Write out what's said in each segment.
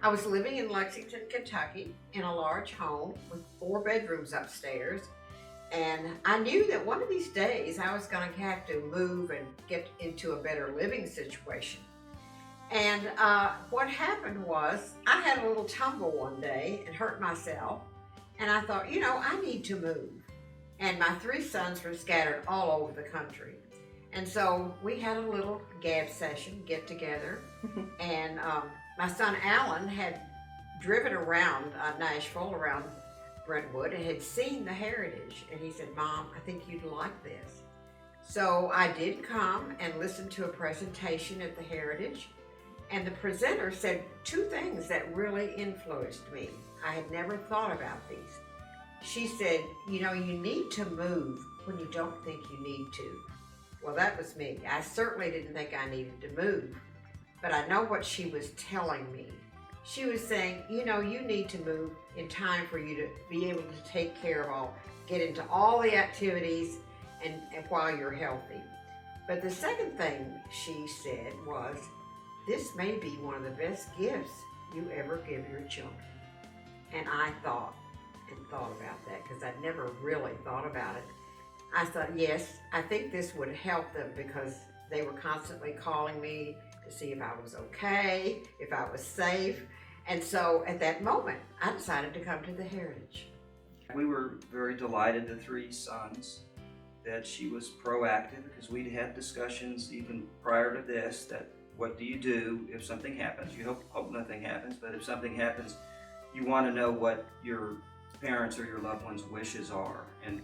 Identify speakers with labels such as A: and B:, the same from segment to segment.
A: I was living in Lexington, Kentucky in a large home with 4 bedrooms upstairs. And I knew that one of these days I was going to have to move and get into a better living situation. And what happened was I had a little tumble one day and hurt myself. And I thought, I need to move. And my 3 sons were scattered all over the country. And so we had a little gab session, get together. And my son Alan had driven around Nashville, around Brentwood, and had seen the heritage. And he said, "Mom, I think you'd like this." So I did come and listen to a presentation at the heritage. And the presenter said 2 things that really influenced me. I had never thought about these. She said, you need to move when you don't think you need to. Well, that was me. I certainly didn't think I needed to move, but I know what she was telling me. She was saying, you need to move in time for you to be able to take care of get into all the activities and while you're healthy. But the second thing she said was, this may be one of the best gifts you ever give your children. And I thought about that because I'd never really thought about it. I thought, yes, I think this would help them because they were constantly calling me to see if I was okay, if I was safe. And so at that moment, I decided to come to the Heritage.
B: We were very delighted, the 3 sons, that she was proactive because we'd had discussions even prior to this that what do you do if something happens? You hope nothing happens, but if something happens, you want to know what your parents or your loved ones' wishes are. And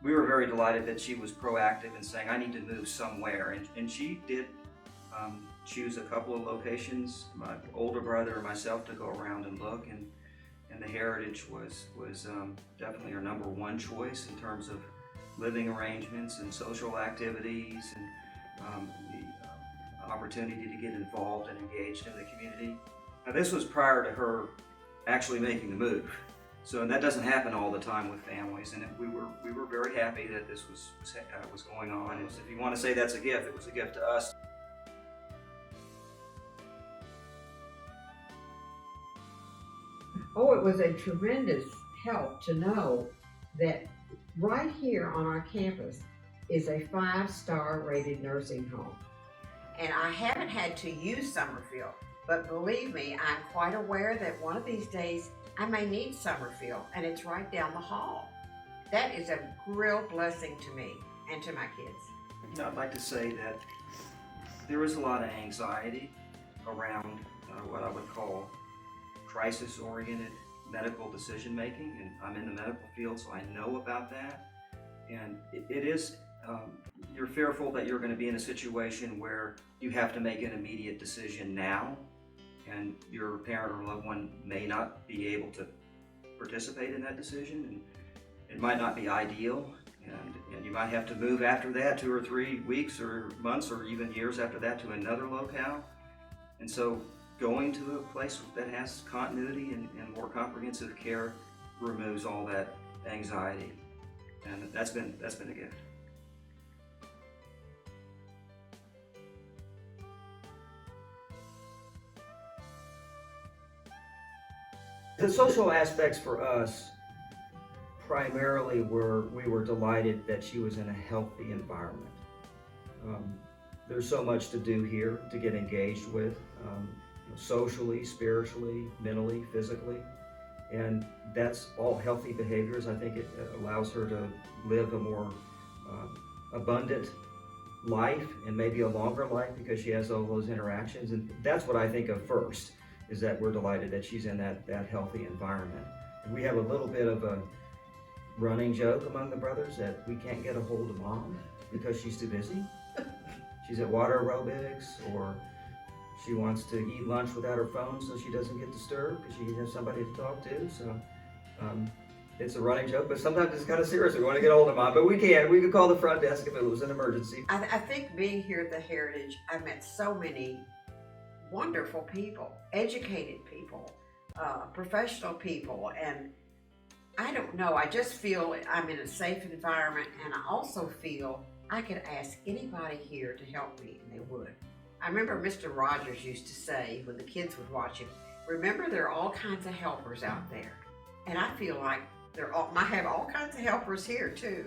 B: we were very delighted that she was proactive in saying, I need to move somewhere. And she did choose a couple of locations, my older brother and myself, to go around and look. And the Heritage was definitely our number 1 choice in terms of living arrangements and social activities and the opportunity to get involved and engaged in the community. Now, this was prior to her actually making the move. So that doesn't happen all the time with families, and we were very happy that this was going on. And if you want to say that's a gift, it was a gift to us.
A: Oh, it was a tremendous help to know that right here on our campus is a 5-star rated nursing home. And I haven't had to use Summerfield, but believe me, I'm quite aware that one of these days I may need Summerfield, and it's right down the hall. That is a real blessing to me and to my kids.
B: I'd like to say that there is a lot of anxiety around what I would call crisis-oriented medical decision-making, and I'm in the medical field, so I know about that. And it is, you're fearful that you're going to be in a situation where you have to make an immediate decision now, and your parent or loved one may not be able to participate in that decision, and it might not be ideal, and you might have to move after that 2 or 3 weeks or months or even years after that to another locale. And so going to a place that has continuity and more comprehensive care removes all that anxiety, and that's been a gift. The social aspects for us primarily we were delighted that she was in a healthy environment. There's so much to do here to get engaged with, socially, spiritually, mentally, physically, and that's all healthy behaviors. I think it allows her to live a more abundant life and maybe a longer life because she has all those interactions, and that's what I think of first, is that we're delighted that she's in that healthy environment. And we have a little bit of a running joke among the brothers that we can't get a hold of Mom because she's too busy. She's at water aerobics, or she wants to eat lunch without her phone so she doesn't get disturbed because she has somebody to talk to. So it's a running joke, but sometimes it's kind of serious. We want to get a hold of Mom, but we could call the front desk if it was an emergency.
A: I think being here at the Heritage, I've met so many wonderful people, educated people, professional people, and I don't know, I just feel I'm in a safe environment, and I also feel I could ask anybody here to help me, and they would. I remember Mr. Rogers used to say, when the kids would watch him, remember there are all kinds of helpers out there. And I feel like I have all kinds of helpers here too.